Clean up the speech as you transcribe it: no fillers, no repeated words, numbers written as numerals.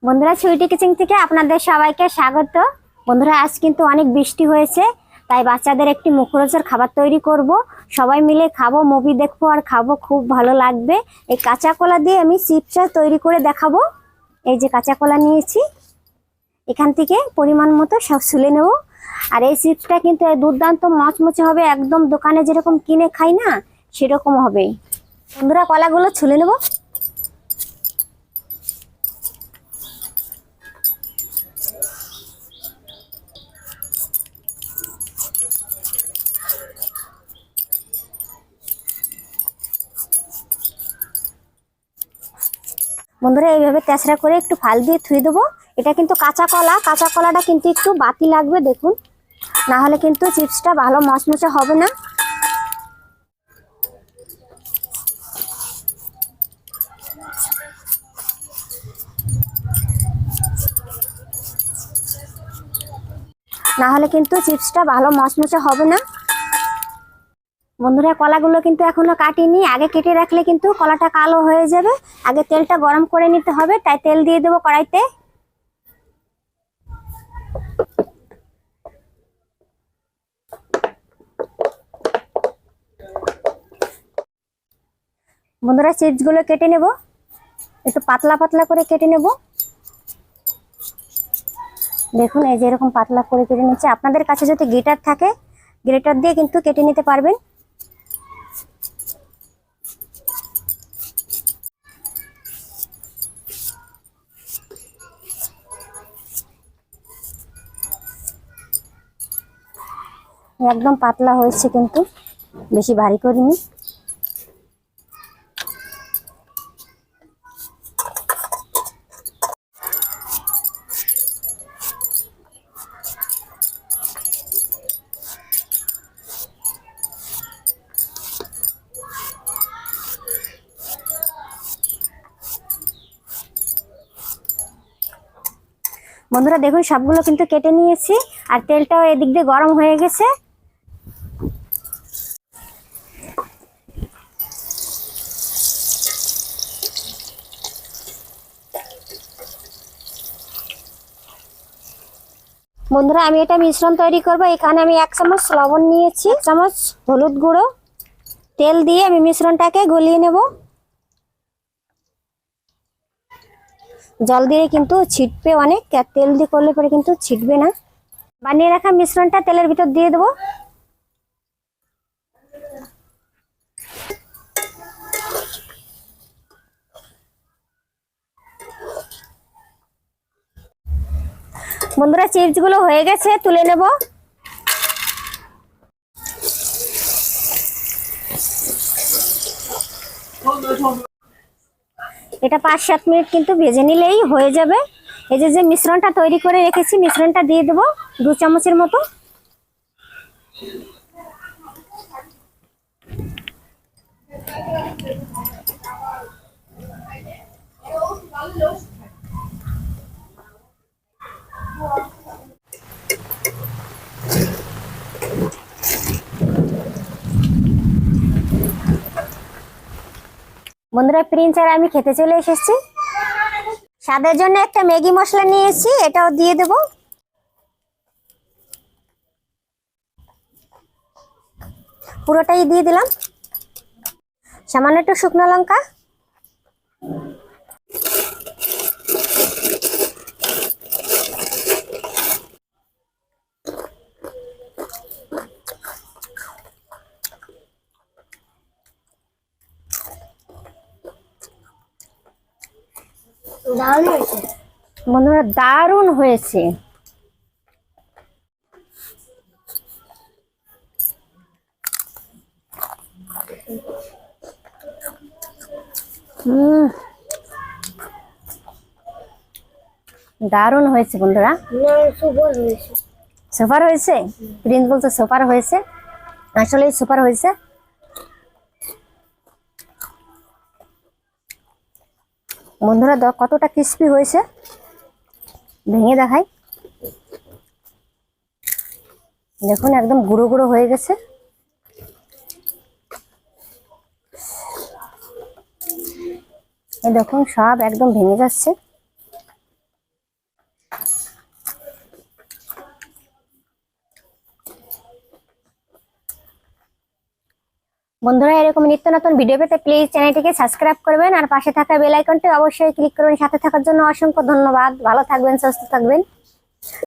বন্ধুরা, সুইটি কিচেন থেকে আপনাদের সবাইকে স্বাগত। বন্ধুরা, আজ কিন্তু অনেক বৃষ্টি হয়েছে, তাই বাচ্চাদের একটি মুখরোচক খাবার তৈরি করব। সবাই মিলে খাবো, মুভি দেখবো আর খাবো, খুব ভালো লাগবে। এই কাঁচা কলা দিয়ে আমি চিপস তৈরি করে দেখাবো। এই যে কাঁচা কলা নিয়েছি, এখান থেকে পরিমাণ মতো সব ছুলে নেব। আর এই চিপসটা কিন্তু দুর্দান্ত মচমচে হবে, একদম দোকানে যেরকম কিনে খাই না সেরকম হবে। বন্ধুরা, কলাগুলো ছুলে নেব। বন্ধুরা, এইভাবে তেসরা করে একটু ফাল দিয়ে ধুয়ে দেবো। এটা কিন্তু কাঁচা কলা, কাঁচা কলাটা কিন্তু একটু বাতি লাগবে, দেখুন, না হলে কিন্তু চিপসটা ভালো মচমচে হবে না। না হলে কিন্তু চিপসটা ভালো মচমচে হবে না। বন্ধুরা, কলাগুলো কিন্তু এখনো কাটিনি, আগে কেটে রাখলে কিন্তু কলাটা কালো হয়ে যাবে। আগে তেলটা গরম করে নিতে হবে, তাই তেল দিয়ে দেবো কড়াইতে। বন্ধুরা, চিপসগুলো কেটে নেব, একটু পাতলা পাতলা করে কেটে নেব। দেখুন, এই যে এরকম পাতলা করে কেটে নিচ্ছে। আপনাদের কাছে যদি গ্রেটার থাকে, গ্রেটার দিয়ে কিন্তু কেটে নিতে পারবেন। একদম পাতলা হয়েছে, কিন্তু বেশি ভারী করিনি। বন্ধুরা, দেখুন সবগুলো কিন্তু কেটে নিয়েছি, আর তেলটাও এদিক দিয়ে গরম হয়ে গেছে। বন্ধুরা, আমি এটা মিশ্রণ তৈরি করব। এখানে আমি 1 চামচ লবণ নিয়েছি, 1 চামচ হলুদ গুঁড়ো, তেল দিয়ে আমি মিশ্রণটাকে গলিয়ে নেব। জল দিয়ে কিন্তু ছিটবে অনেক, আর তেল দিয়ে করলে পরে কিন্তু ছিটবে না। বানিয়ে রাখা মিশ্রণটা তেলের ভিতর দিয়ে দেবো। বন্ধুরা, চিপসগুলো হয়ে গেছে, তুলে নেব। এটা 5-7 মিনিট কিন্তু ভেজে নিলেই হয়ে যাবে। এই যে মিশ্রণটা তৈরি করে রেখেছি, মিশ্রণটা দিয়ে দেবো 2 চামচের মতো। বন্ধুরা, প্রিন্স আর আমি খেতে চলে এসেছি। স্বাদের জন্য একটা ম্যাগি মশলা নিয়েছি, এটাও দিয়ে দেব। পুরোটাই দিয়ে দিলাম। সামান্য একটু শুকনো লঙ্কা, বন্ধুরা দারুণ হয়েছে। দারুণ হয়েছে বন্ধুরা। সুপার হয়েছে, প্রিন্স বলতে সুপার হয়েছে, আসলে সুপার হয়েছে। বন্ধুরা, কতটা ক্রিস্পি হয়েছে, ভেঙে দেখাই। দেখুন, একদম গুঁড়ো গুঁড়ো হয়ে গেছে। এই দেখুন, সব একদম ভেঙে যাচ্ছে। বন্ধুরা এরকম নিত্য নতুন ভিডিও পেতে প্লিজ চ্যানেলটিকে সাবস্ক্রাইব করবেন আর পাশে থাকা বেল আইকনটি অবশ্যই ক্লিক করবেন। সাথে থাকার জন্য অসংখ্য ধন্যবাদ। ভালো থাকবেন, সুস্থ থাকবেন।